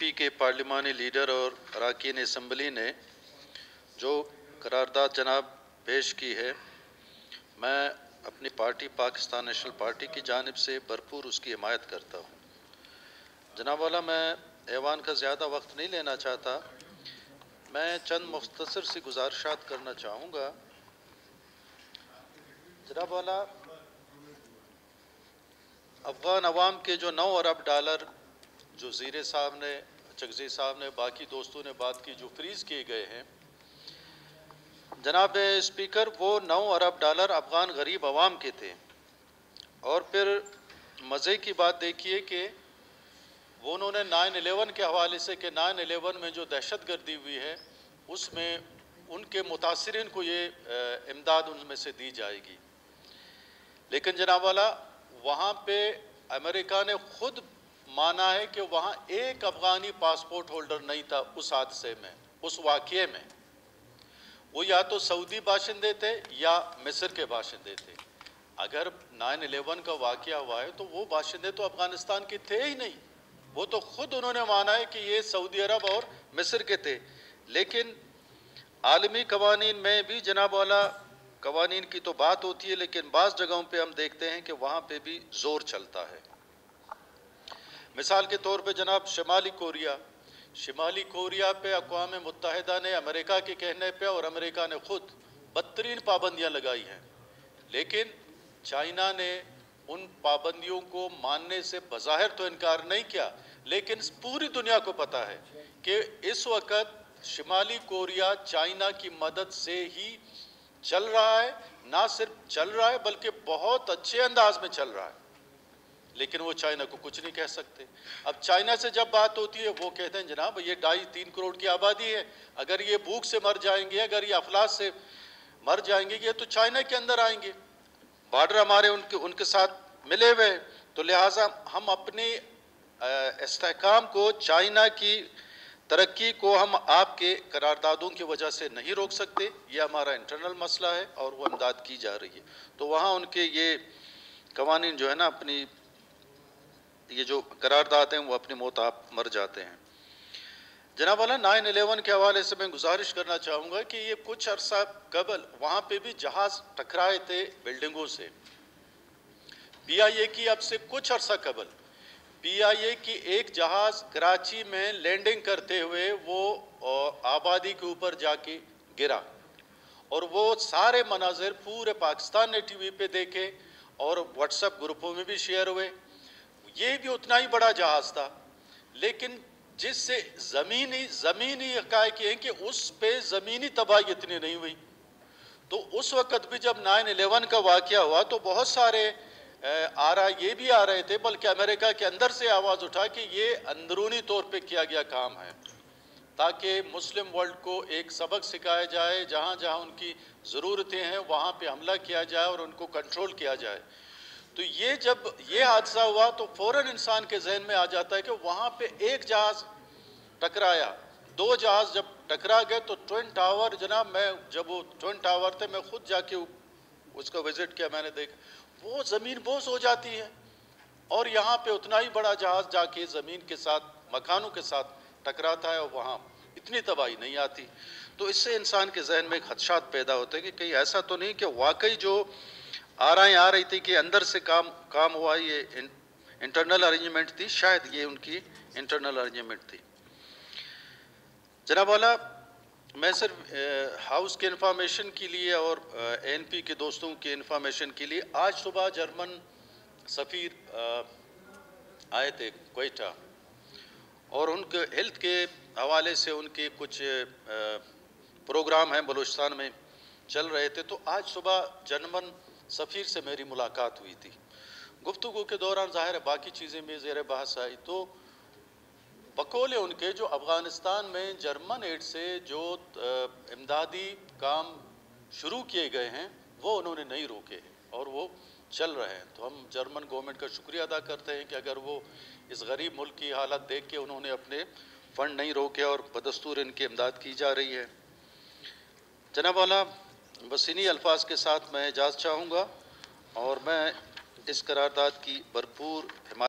P के पार्लिमानी leader और अरकान असम्बली ने जो करारदाद जनाब पेश की है, मैं अपनी पार्टी पाकिस्तान नेशनल पार्टी की जानिब से भरपूर उसकी हिमायत करता हूँ। जनाब वाला, मैं ऐवान का ज़्यादा वक्त नहीं लेना चाहता। मैं चंद मुख्तसर सी गुजारिशात करना चाहूँगा। जनाब वाला, अफ़गान अवाम के जो 9 अरब डॉलर जो ज़ीरे साहब ने, चगज़ी साहब ने, बाकी दोस्तों ने बात की, जो फ्रीज़ किए गए हैं, जनाब स्पीकर, वो 9 अरब डॉलर अफ़गान गरीब अवाम के थे। और फिर मज़े की बात देखिए कि वो उन्होंने 9/11 के हवाले से कि 9/11 में जो दहशत गर्दी हुई है उसमें उनके मुतासिरीन को ये इमदाद उनमें से दी जाएगी। लेकिन जनाब वाला, वहाँ पे अमेरिका ने खुद माना है कि वहाँ एक अफ़गानी पासपोर्ट होल्डर नहीं था उस हादसे में, उस वाक़ये में। वो या तो सऊदी बाशिंदे थे या मिस्र के बाशिंदे थे। अगर 9/11 का वाक़या हुआ है तो वो बाशिंदे तो अफ़गानिस्तान के थे ही नहीं। वो तो खुद उन्होंने माना है कि ये सऊदी अरब और मिस्र के थे। लेकिन आलमी कवानीन में भी जनाब वाला, कवानीन की तो बात होती है, लेकिन बाज़ जगहों पे हम देखते हैं कि वहाँ पे भी ज़ोर चलता है। मिसाल के तौर पे जनाब शिमाली कोरिया पे अक़वाम मुत्तहिदा ने अमेरिका के कहने पे और अमेरिका ने खुद बदतरीन पाबंदियाँ लगाई हैं। लेकिन चाइना ने उन पाबंदियों को मानने से बज़ाहिर तो इनकार नहीं किया, लेकिन पूरी दुनिया को पता है कि इस वक्त शिमाली कोरिया चाइना की मदद से ही चल रहा है। ना सिर्फ चल रहा है बल्कि बहुत अच्छे अंदाज में चल रहा है। लेकिन वो चाइना को कुछ नहीं कह सकते। अब चाइना से जब बात होती है वो कहते हैं जनाब ये 2.5-3 करोड़ की आबादी है, अगर ये भूख से मर जाएंगे, अगर ये अफलास से मर जाएंगे, ये तो चाइना के अंदर आएंगे। बॉर्डर हमारे उनके साथ मिले हुए, तो लिहाजा हम अपने इस्तेहकाम को, चाइना की तरक्की को हम आपके करारदादों की वजह से नहीं रोक सकते। ये हमारा इंटरनल मसला है और वो इमदाद की जा रही है। तो वहाँ उनके ये कवानीन जो है ना, अपनी ये जो करारदाद हैं वो अपनी मौत आप मर जाते हैं। जनाब वाला, 9/11 के हवाले से मैं गुजारिश करना चाहूँगा कि ये कुछ अरसा कबल वहाँ पे भी जहाज़ टकराए थे बिल्डिंगों से। PIA की अब से कुछ अरसा कबल PIA की एक जहाज़ कराची में लैंडिंग करते हुए वो आबादी के ऊपर जाके गिरा, और वो सारे मनाजिर पूरे पाकिस्तान ने TV पे देखे और व्हाट्सएप ग्रुपों में भी शेयर हुए। ये भी उतना ही बड़ा जहाज़ था, लेकिन जिससे ज़मीनी हक़ाइक़ हैं कि उस पे ज़मीनी तबाही इतनी नहीं हुई। तो उस वक़्त भी जब 9/11 का वाक़या हुआ तो बहुत सारे ये भी आ रहे थे, बल्कि अमेरिका के अंदर से आवाज़ उठा कि ये अंदरूनी तौर पे किया गया काम है, ताकि मुस्लिम वर्ल्ड को एक सबक सिखाया जाए, जहाँ जहाँ उनकी ज़रूरतें हैं वहाँ पे हमला किया जाए और उनको कंट्रोल किया जाए। तो ये जब ये हादसा हुआ तो फ़ौरन इंसान के जहन में आ जाता है कि वहाँ पे एक जहाज़ टकराया, 2 जहाज़ जब टकरा गए तो ट्विन टावर, जनाब मैं जब वो ट्विन टावर थे मैं खुद जाके उसका विज़िट किया, मैंने देखा वो ज़मीन बोस हो जाती है, और यहाँ पे उतना ही बड़ा जहाज़ जाके ज़मीन के साथ, मकानों के साथ टकराता है और वहाँ इतनी तबाही नहीं आती। तो इससे इंसान के जहन में खदशात पैदा होते हैं कि कहीं ऐसा तो नहीं कि वाकई जो आ रही थी कि अंदर से काम हुआ, ये इंटरनल अरेंजमेंट थी, शायद ये उनकी इंटरनल अरेंजमेंट थी। जनाब वाला, मैं सिर्फ हाउस के इंफॉर्मेशन के लिए और ANP के दोस्तों के इंफॉर्मेशन के लिए, आज सुबह जर्मन सफ़ीर आए थे क्वेटा, और उनके हेल्थ के हवाले से उनके कुछ प्रोग्राम हैं बलूचिस्तान में चल रहे थे। तो आज सुबह जर्मन सफ़ीर से मेरी मुलाकात हुई थी। गुफ्तगू के दौरान ज़ाहिर है बाकी चीज़ें भी ज़ेर बहस आई, तो बकौल उनके जो अफ़गानिस्तान में जर्मन एड से जो इमदादी काम शुरू किए गए हैं वो उन्होंने नहीं रोके हैं और वो चल रहे हैं। तो हम जर्मन गवर्नमेंट का शुक्रिया अदा करते हैं कि अगर वो इस गरीब मुल्क की हालत देख के उन्होंने अपने फ़ंड नहीं रोके और बदस्तूर इनकी इमदाद की जा रही है। जनाब वाला, बस इन्हीं अल्फाज के साथ मैं इजाज़त चाहूँगा और मैं इस करारदाद की भरपूर हिमायत